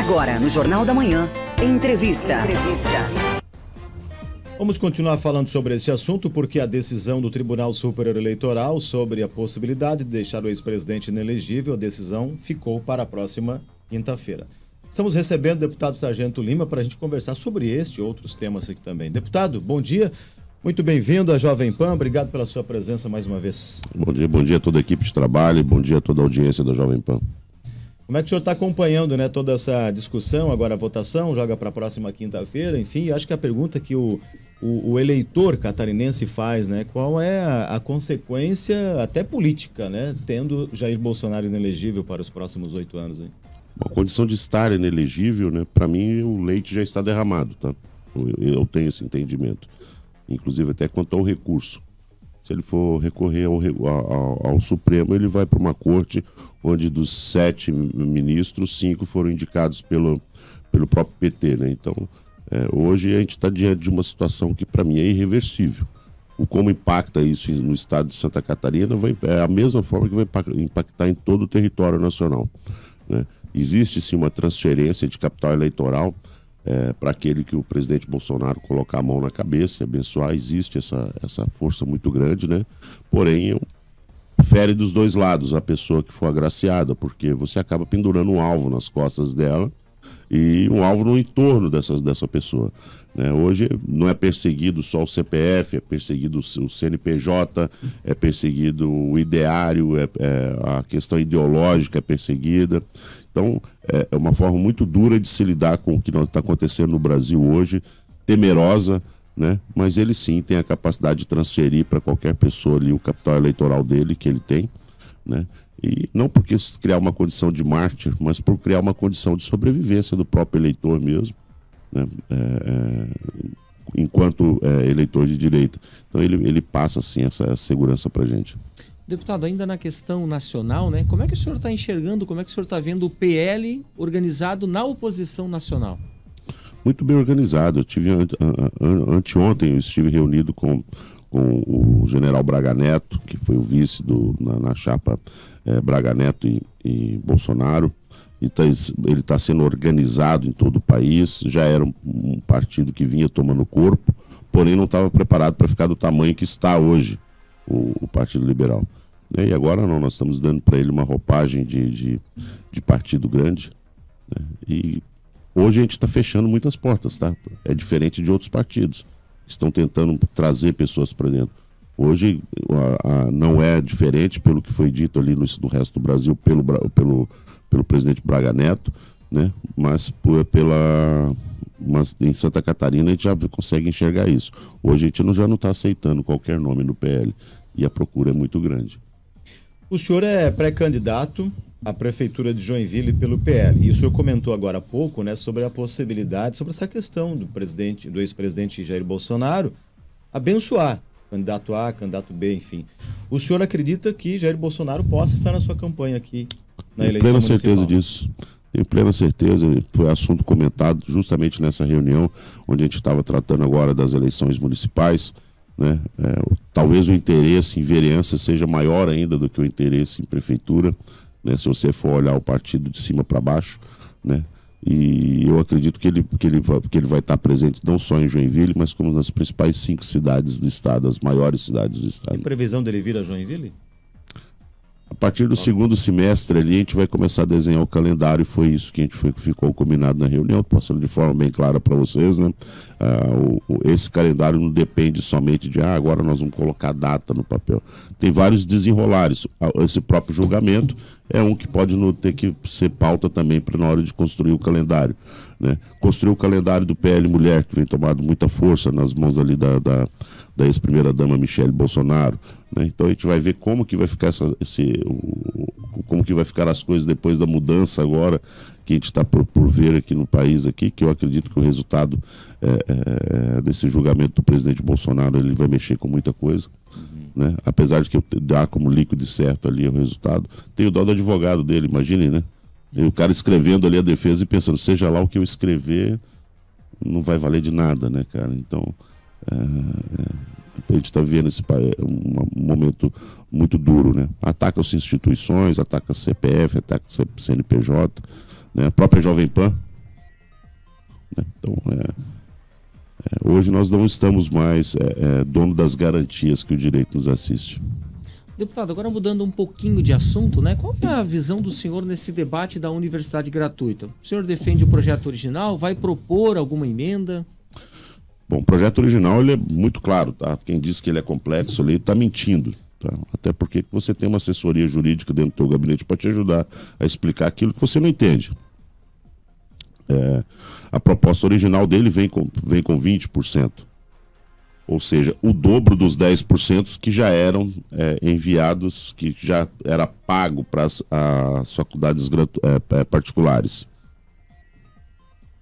Agora, no Jornal da Manhã, entrevista. Vamos continuar falando sobre esse assunto porque a decisão do Tribunal Superior Eleitoral sobre a possibilidade de deixar o ex-presidente inelegível, a decisão ficou para a próxima quinta-feira. Estamos recebendo o deputado Sargento Lima para a gente conversar sobre este e outros temas aqui também. Deputado, bom dia. Muito bem-vindo à Jovem Pan. Obrigado pela sua presença mais uma vez. Bom dia a toda a equipe de trabalho, bom dia a toda a audiência da Jovem Pan. Como é que o senhor está acompanhando, né, toda essa discussão, agora a votação, joga para a próxima quinta-feira, enfim, acho que a pergunta que o eleitor catarinense faz, né, qual é a consequência até política, né, tendo Jair Bolsonaro inelegível para os próximos 8 anos, hein? A condição de estar inelegível, né, para mim o leite já está derramado, tá? Eu tenho esse entendimento, inclusive até quanto ao recurso. Se ele for recorrer ao Supremo, ele vai para uma corte onde dos 7 ministros, 5 foram indicados pelo próprio PT, né? Então, hoje a gente está diante de uma situação que para mim é irreversível. Como impacta isso no estado de Santa Catarina é a mesma forma que vai impactar em todo o território nacional, né? Existe sim uma transferência de capital eleitoral para aquele que o presidente Bolsonaro colocar a mão na cabeça e abençoar. Existe essa força muito grande, né? Porém, fere dos dois lados a pessoa que for agraciada, porque você acaba pendurando um alvo nas costas dela e um alvo no entorno dessa pessoa, né? Hoje não é perseguido só o CPF, é perseguido o CNPJ, é perseguido o ideário, a questão ideológica é perseguida. Então, é uma forma muito dura de se lidar com o que está acontecendo no Brasil hoje, temerosa, né? Mas ele sim tem a capacidade de transferir para qualquer pessoa ali o capital eleitoral dele, que ele tem, né? E não porque criar uma condição de mártir, mas por criar uma condição de sobrevivência do próprio eleitor mesmo, né? Enquanto eleitor de direita. Então ele passa sim essa segurança para a gente. Deputado, ainda na questão nacional, né? Como é que o senhor está enxergando, como é que o senhor está vendo o PL organizado na oposição nacional? Muito bem organizado. Eu tive anteontem, eu estive reunido com o general Braga Neto, que foi o vice na chapa Braga Neto e Bolsonaro. Ele está sendo organizado em todo o país. Já era um partido que vinha tomando corpo, porém não estava preparado para ficar do tamanho que está hoje o Partido Liberal. E agora não, nós estamos dando para ele uma roupagem de partido grande, né? E hoje a gente está fechando muitas portas, tá? É diferente de outros partidos que estão tentando trazer pessoas para dentro. Hoje não é diferente pelo que foi dito ali no resto do Brasil pelo presidente Braga Neto, né? Mas em Santa Catarina a gente já consegue enxergar isso. Hoje a gente já não está aceitando qualquer nome no PL e a procura é muito grande. O senhor é pré-candidato à Prefeitura de Joinville pelo PL. E o senhor comentou agora há pouco, né, sobre a possibilidade, sobre essa questão do ex-presidente Jair Bolsonaro abençoar candidato A, candidato B, enfim. O senhor acredita que Jair Bolsonaro possa estar na sua campanha aqui na eleição municipal? Tenho plena certeza disso. Tenho plena certeza. Foi assunto comentado justamente nessa reunião, onde a gente estava tratando agora das eleições municipais, né? Talvez o interesse em vereança seja maior ainda do que o interesse em prefeitura, né? Se você for olhar o partido de cima para baixo, né? E eu acredito que ele vai estar presente não só em Joinville, mas como nas principais 5 cidades do estado, as maiores cidades do estado. Tem previsão dele vir a Joinville? A partir do segundo semestre ali, a gente vai começar a desenhar o calendário, e foi isso que ficou combinado na reunião, passando de forma bem clara para vocês, né? Esse calendário não depende somente de agora nós vamos colocar data no papel. Tem vários desenrolares. Esse próprio julgamento é um que pode ter que ser pauta também para na hora de construir o calendário, né? Construir o calendário do PL Mulher, que vem tomando muita força nas mãos ali da ex-primeira-dama Michele Bolsonaro, né? Então a gente vai ver como que vai ficar como que vai ficar as coisas depois da mudança agora que a gente está por ver aqui no país, aqui, que eu acredito que o resultado desse julgamento do presidente Bolsonaro ele vai mexer com muita coisa, né? Apesar de que eu dar como líquido certo ali o resultado, tem o dó do advogado dele, imagine, né? E o cara escrevendo ali a defesa e pensando, seja lá o que eu escrever, não vai valer de nada, né, cara? Então, a gente está vendo um momento muito duro, né? Ataca as instituições, ataca a CPF, ataca a CNPJ, né? A própria Jovem Pan, né? Então, hoje nós não estamos mais dono das garantias que o direito nos assiste. Deputado, agora mudando um pouquinho de assunto, né? Qual é a visão do senhor nesse debate da universidade gratuita? O senhor defende o projeto original? Vai propor alguma emenda? Bom, o projeto original ele é muito claro, tá? Quem diz que ele é complexo ali está mentindo, tá? Até porque você tem uma assessoria jurídica dentro do teu gabinete para te ajudar a explicar aquilo que você não entende. A proposta original dele vem com 20%. Ou seja, o dobro dos 10% que já eram enviados, que já era pago para as faculdades particulares.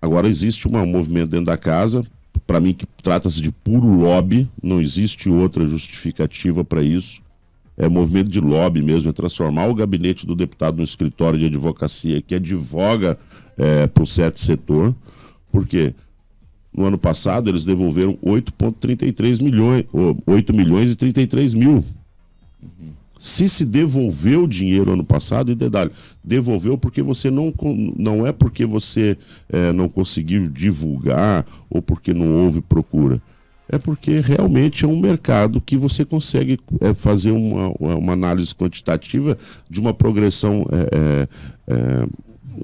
Agora existe um movimento dentro da casa, para mim que trata-se de puro lobby, não existe outra justificativa para isso. É movimento de lobby mesmo, é transformar o gabinete do deputado num escritório de advocacia que advoga para um certo setor. Por quê? No ano passado, eles devolveram 8,33 milhões, 8 milhões e 33 mil. Se devolveu o dinheiro ano passado, e detalhe, devolveu porque você não é porque você não conseguiu divulgar ou porque não houve procura. É porque realmente é um mercado que você consegue fazer uma análise quantitativa de uma progressão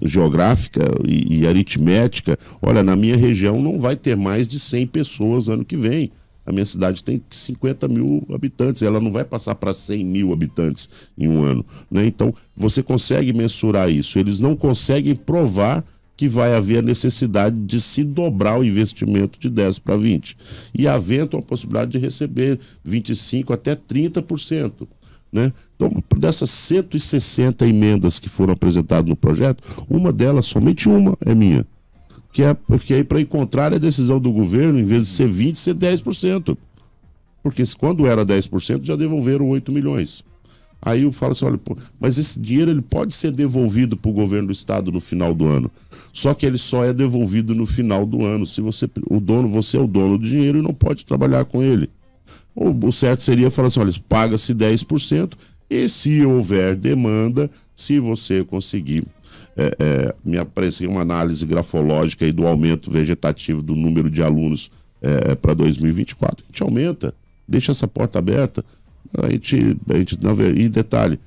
geográfica e aritmética. Olha, na minha região não vai ter mais de 100 pessoas ano que vem. A minha cidade tem 50 mil habitantes, ela não vai passar para 100 mil habitantes em um ano, né? Então, você consegue mensurar isso. Eles não conseguem provar que vai haver a necessidade de se dobrar o investimento de 10 para 20. E havendo a possibilidade de receber 25% até 30%. Né? Então, dessas 160 emendas que foram apresentadas no projeto, uma delas, somente uma, é minha. Porque aí, para encontrar a decisão do governo, em vez de ser 20%, ser 10%. Porque quando era 10%, já devolveram 8 milhões. Aí eu falo assim, olha, mas esse dinheiro ele pode ser devolvido para o governo do estado no final do ano. Só que ele só é devolvido no final do ano. Se você é o dono do dinheiro e não pode trabalhar com ele. O certo seria falar assim, olha, paga-se 10% e se houver demanda, se você conseguir me aparecer uma análise grafológica aí do aumento vegetativo do número de alunos para 2024, a gente aumenta, deixa essa porta aberta. E detalhe,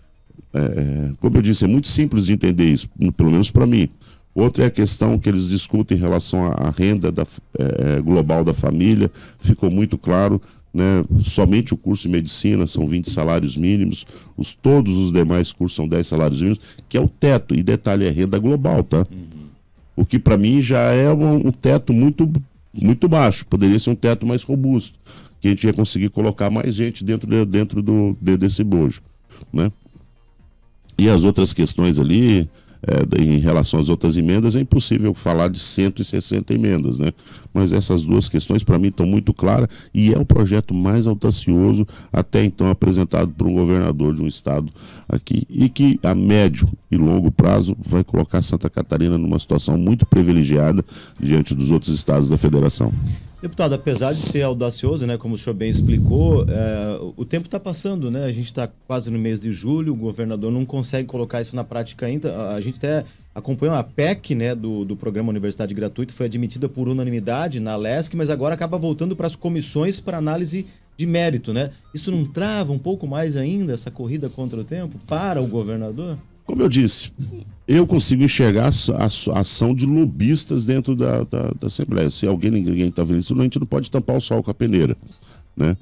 como eu disse, é muito simples de entender isso, pelo menos para mim. Outra é a questão que eles discutem em relação à renda global da família, ficou muito claro, né? Somente o curso de medicina são 20 salários mínimos, todos os demais cursos são 10 salários mínimos, que é o teto, e detalhe, é renda global, tá? O que para mim já é um teto muito, muito baixo, poderia ser um teto mais robusto, que a gente ia conseguir colocar mais gente dentro desse bojo, né? E as outras questões ali, em relação às outras emendas, é impossível falar de 160 emendas, né? Mas essas duas questões para mim estão muito claras e é o projeto mais audacioso até então apresentado por um governador de um estado aqui e que a médio e longo prazo vai colocar Santa Catarina numa situação muito privilegiada diante dos outros estados da federação. Deputado, apesar de ser audacioso, né, como o senhor bem explicou, o tempo está passando, né? A gente está quase no mês de julho, o governador não consegue colocar isso na prática ainda. A gente até acompanhou a PEC, né, do Programa Universidade Gratuita, foi admitida por unanimidade na LESC, mas agora acaba voltando para as comissões para análise de mérito, né? Isso não trava um pouco mais ainda essa corrida contra o tempo para o governador? Como eu disse, eu consigo enxergar a ação de lobistas dentro da Assembleia. Se ninguém está vendo isso, a gente não pode tampar o sol com a peneira, né?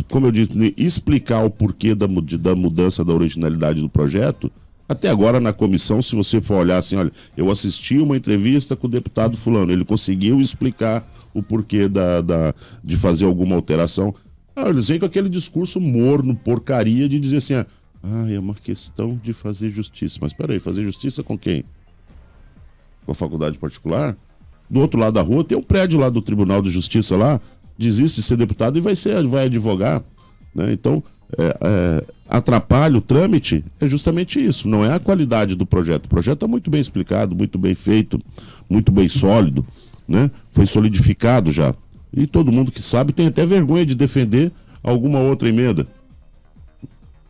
Como eu disse, explicar o porquê da mudança da originalidade do projeto, até agora na comissão, se você for olhar assim, olha, eu assisti uma entrevista com o deputado fulano, ele conseguiu explicar o porquê de fazer alguma alteração. Eles vêm com aquele discurso morno, porcaria, de dizer assim, é uma questão de fazer justiça. Mas peraí, fazer justiça com quem? Com a faculdade particular? Do outro lado da rua tem um prédio lá do Tribunal de Justiça lá, desiste de ser deputado e vai advogar, né? Então, atrapalha o trâmite, é justamente isso, não é a qualidade do projeto. O projeto está muito bem explicado, muito bem feito, muito bem sólido, né? Foi solidificado já. E todo mundo que sabe tem até vergonha de defender alguma outra emenda.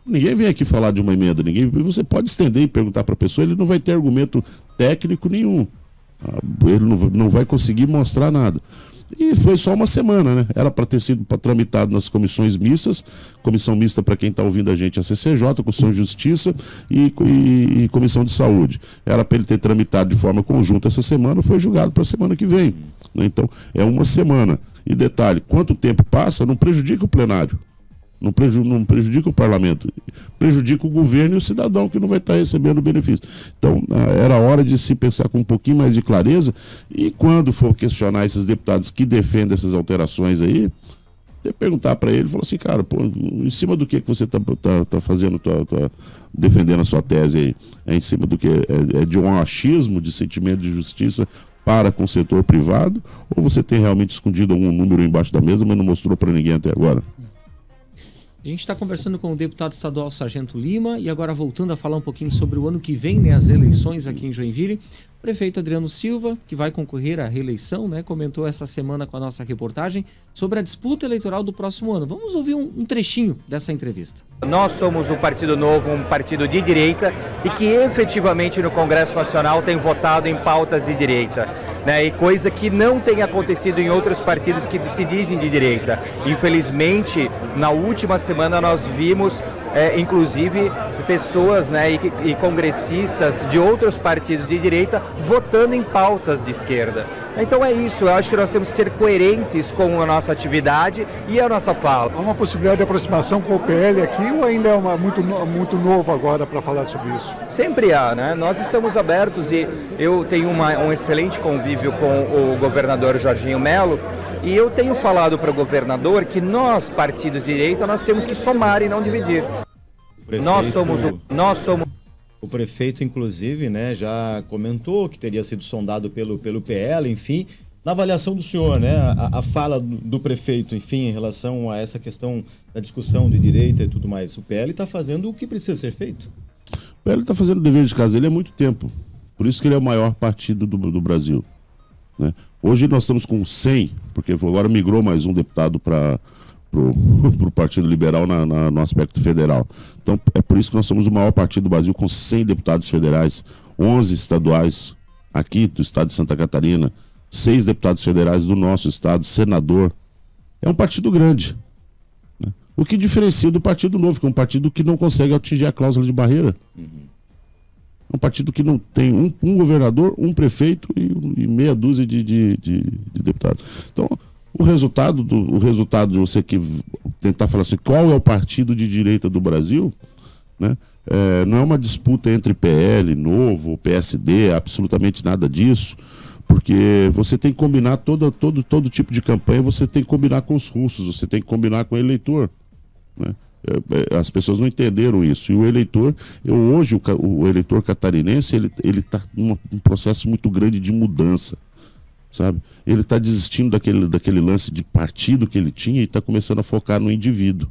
Ninguém vem aqui falar de uma emenda, você pode estender e perguntar para a pessoa, ele não vai ter argumento técnico nenhum. Ele não vai conseguir mostrar nada. E foi só uma semana, né? Era para ter sido tramitado nas comissões mistas, comissão mista para quem está ouvindo a gente, a CCJ, Comissão de Justiça e Comissão de Saúde. Era para ele ter tramitado de forma conjunta essa semana, foi julgado para a semana que vem. Né? Então, é uma semana. E detalhe, quanto tempo passa, não prejudica o plenário. Não prejudica o parlamento, prejudica o governo e o cidadão que não vai estar recebendo o benefício. Então, era hora de se pensar com um pouquinho mais de clareza e quando for questionar esses deputados que defendem essas alterações aí, perguntar para ele, falar assim, cara, pô, em cima do que você tá fazendo, defendendo a sua tese aí? É em cima do que? É de um achismo, de sentimento de justiça para com o setor privado? Ou você tem realmente escondido algum número embaixo da mesa, mas não mostrou para ninguém até agora? A gente está conversando com o deputado estadual Sargento Lima e agora voltando a falar um pouquinho sobre o ano que vem, né, as eleições aqui em Joinville. O prefeito Adriano Silva, que vai concorrer à reeleição, né, comentou essa semana com a nossa reportagem sobre a disputa eleitoral do próximo ano. Vamos ouvir um trechinho dessa entrevista. Nós somos o Partido Novo, um partido de direita e que efetivamente no Congresso Nacional tem votado em pautas de direita, né? E coisa que não tem acontecido em outros partidos que se dizem de direita. Infelizmente, na última semana nós vimos, inclusive, pessoas, né, e congressistas de outros partidos de direita votando em pautas de esquerda. Então é isso, eu acho que nós temos que ser coerentes com a nossa atividade e a nossa fala. Há uma possibilidade de aproximação com o PL aqui ou ainda é muito novo agora para falar sobre isso? Sempre há, né? Nós estamos abertos e eu tenho um excelente convívio com o governador Jorginho Melo e eu tenho falado para o governador que nós, partidos de direita, nós temos que somar e não dividir. Nós somos. O prefeito, inclusive, né, já comentou que teria sido sondado pelo PL, enfim. Na avaliação do senhor, né, a fala do prefeito, enfim, em relação a essa questão da discussão de direita e tudo mais, o PL está fazendo o que precisa ser feito? O PL está fazendo o dever de casa dele há muito tempo. Por isso que ele é o maior partido do Brasil. Né? Hoje nós estamos com 100, porque agora migrou mais um deputado para o Partido Liberal no aspecto federal. Então é por isso que nós somos o maior partido do Brasil com 100 deputados federais, 11 estaduais aqui do estado de Santa Catarina, 6 deputados federais do nosso estado, senador. É um partido grande, né? O que diferencia do Partido Novo, que é um partido que não consegue atingir a cláusula de barreira. É um partido que não tem um governador, um prefeito e meia dúzia de deputados. Então o resultado de você que tentar falar assim, qual é o partido de direita do Brasil, né? Não é uma disputa entre PL, Novo, PSD, absolutamente nada disso, porque você tem que combinar todo tipo de campanha, você tem que combinar com os russos, você tem que combinar com o eleitor, né? As pessoas não entenderam isso. E o eleitor, hoje o eleitor catarinense, ele está num processo muito grande de mudança. Sabe? Ele está desistindo daquele lance de partido que ele tinha e está começando a focar no indivíduo.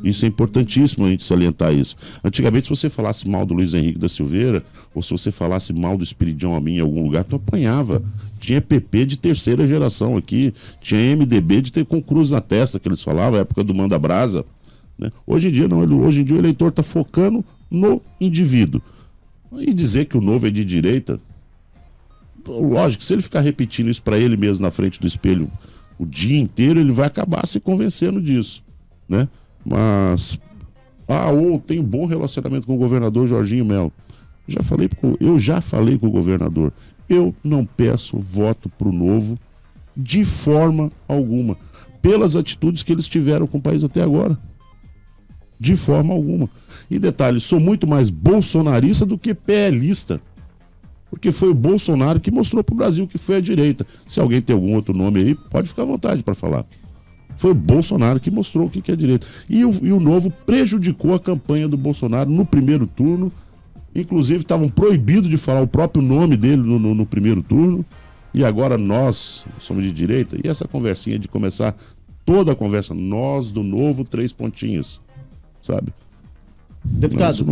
Isso é importantíssimo a gente salientar isso. Antigamente, se você falasse mal do Luiz Henrique da Silveira, ou se você falasse mal do Espiridião Amin em algum lugar, tu apanhava. Tinha PP de terceira geração aqui, tinha MDB de ter com cruz na testa, que eles falavam, época do Manda Brasa. Né? Hoje em dia não, hoje em dia o eleitor está focando no indivíduo. E dizer que o Novo é de direita, lógico, se ele ficar repetindo isso para ele mesmo na frente do espelho o dia inteiro, ele vai acabar se convencendo disso, né? Mas ou tem um bom relacionamento com o governador Jorginho Melo. Eu já falei com o governador. Eu não peço voto pro Novo de forma alguma, pelas atitudes que eles tiveram com o país até agora. De forma alguma. E detalhe, sou muito mais bolsonarista do que PLista. Porque foi o Bolsonaro que mostrou para o Brasil que foi a direita. Se alguém tem algum outro nome aí, pode ficar à vontade para falar. Foi o Bolsonaro que mostrou o que é a direita. E o Novo prejudicou a campanha do Bolsonaro no primeiro turno. Inclusive, estavam proibidos de falar o próprio nome dele no primeiro turno. E agora nós somos de direita. E essa conversinha de começar toda a conversa, nós do Novo, 3 pontinhos. Sabe? Deputado,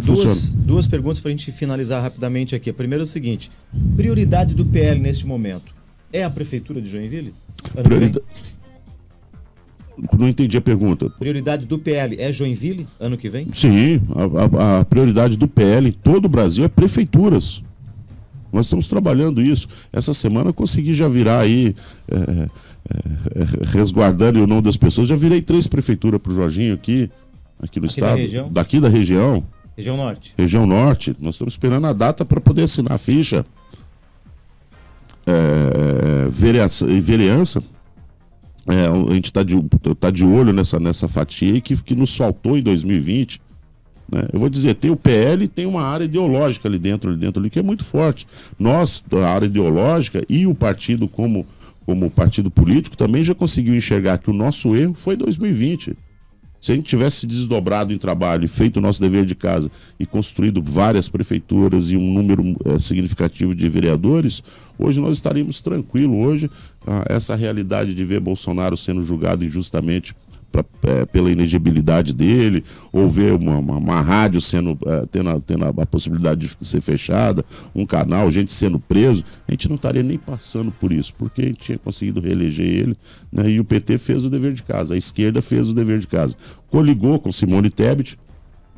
duas perguntas para a gente finalizar rapidamente aqui. A primeira é o seguinte: prioridade do PL neste momento é a Prefeitura de Joinville? Não entendi a pergunta. Prioridade do PL é Joinville ano que vem? Sim, a prioridade do PL em todo o Brasil é prefeituras. Nós estamos trabalhando isso. Essa semana eu consegui já virar aí, resguardando o nome das pessoas, já virei 3 prefeituras para o Jorginho aqui no estado. Daqui da região. Região Norte. Região Norte. Nós estamos esperando a data para poder assinar a ficha. Vereança. A gente tá de olho nessa fatia que nos faltou em 2020. Né? Eu vou dizer, tem o PL e tem uma área ideológica ali dentro que é muito forte. Nós, a área ideológica e o partido como partido político, também já conseguiu enxergar que o nosso erro foi 2020. Se a gente tivesse desdobrado em trabalho e feito o nosso dever de casa e construído várias prefeituras e um número significativo de vereadores, hoje nós estaríamos tranquilos. Hoje, essa realidade de ver Bolsonaro sendo julgado injustamente pela inegibilidade dele, ou ver uma rádio tendo a possibilidade de ser fechada, um canal, gente sendo preso, a gente não estaria nem passando por isso, porque a gente tinha conseguido reeleger ele, né, e o PT fez o dever de casa, a esquerda fez o dever de casa. Coligou com Simone Tebet,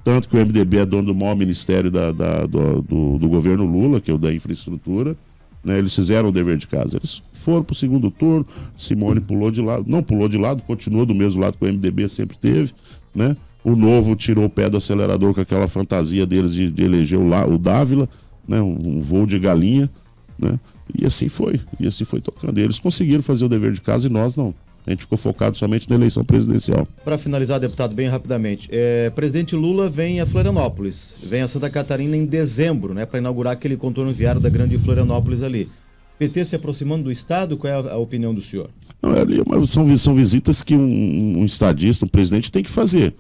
tanto que o MDB é dono do maior ministério do governo Lula, que é o da infraestrutura, né, eles fizeram o dever de casa. Eles foram para o segundo turno, Simone pulou de lado, não pulou de lado, continuou do mesmo lado que o MDB sempre teve, né? O Novo tirou o pé do acelerador com aquela fantasia deles de eleger o Dávila, né? Um voo de galinha, né? E assim foi tocando. E eles conseguiram fazer o dever de casa e nós não. A gente ficou focado somente na eleição presidencial. Para finalizar, deputado, bem rapidamente, presidente Lula vem a Florianópolis, vem a Santa Catarina em dezembro, né, para inaugurar aquele contorno viário da grande Florianópolis ali. PT se aproximando do Estado, qual é a opinião do senhor? Não, são visitas que um estadista, um presidente tem que fazer.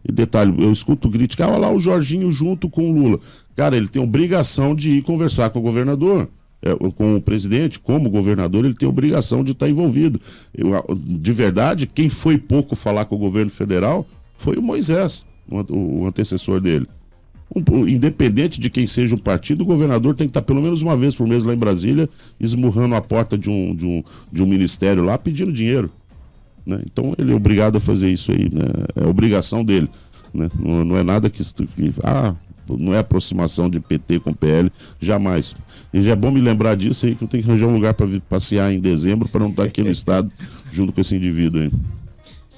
E detalhe, eu escuto criticar, olha lá o Jorginho junto com o Lula. Cara, ele tem obrigação de ir conversar com o governador. Com o presidente, como governador, ele tem obrigação de estar envolvido. De verdade, quem foi pouco falar com o governo federal foi o Moisés, o antecessor dele. Independente de quem seja o partido, o governador tem que estar pelo menos uma vez por mês lá em Brasília, esmurrando a porta de um ministério lá, pedindo dinheiro. Né? Então ele é obrigado a fazer isso aí, né? É obrigação dele. Né? Não é nada que não é aproximação de PT com PL, jamais. E já é bom me lembrar disso aí, que eu tenho que arranjar um lugar para passear em dezembro para não estar aqui no estado junto com esse indivíduo aí.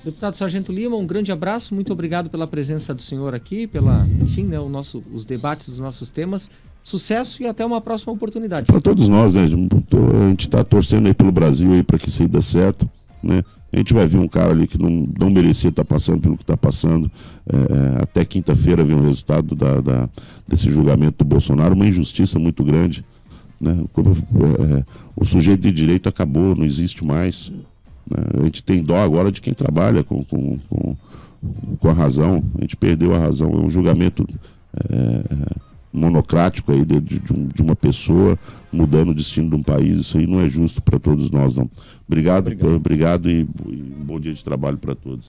Deputado Sargento Lima, um grande abraço, muito obrigado pela presença do senhor aqui, enfim, né, os debates dos nossos temas. Sucesso e até uma próxima oportunidade. Para todos nós, né? A gente está torcendo aí pelo Brasil aí para que isso aí dê certo, né? A gente vai ver um cara ali que não merecia estar passando pelo que está passando. Até quinta-feira vem o resultado desse julgamento do Bolsonaro, uma injustiça muito grande. Né? O sujeito de direito acabou, não existe mais. Né? A gente tem dó agora de quem trabalha com a razão. A gente perdeu a razão. É um julgamento monocrático aí de uma pessoa mudando o destino de um país. Isso aí não é justo para todos nós, não. Obrigado e bom dia de trabalho para todos.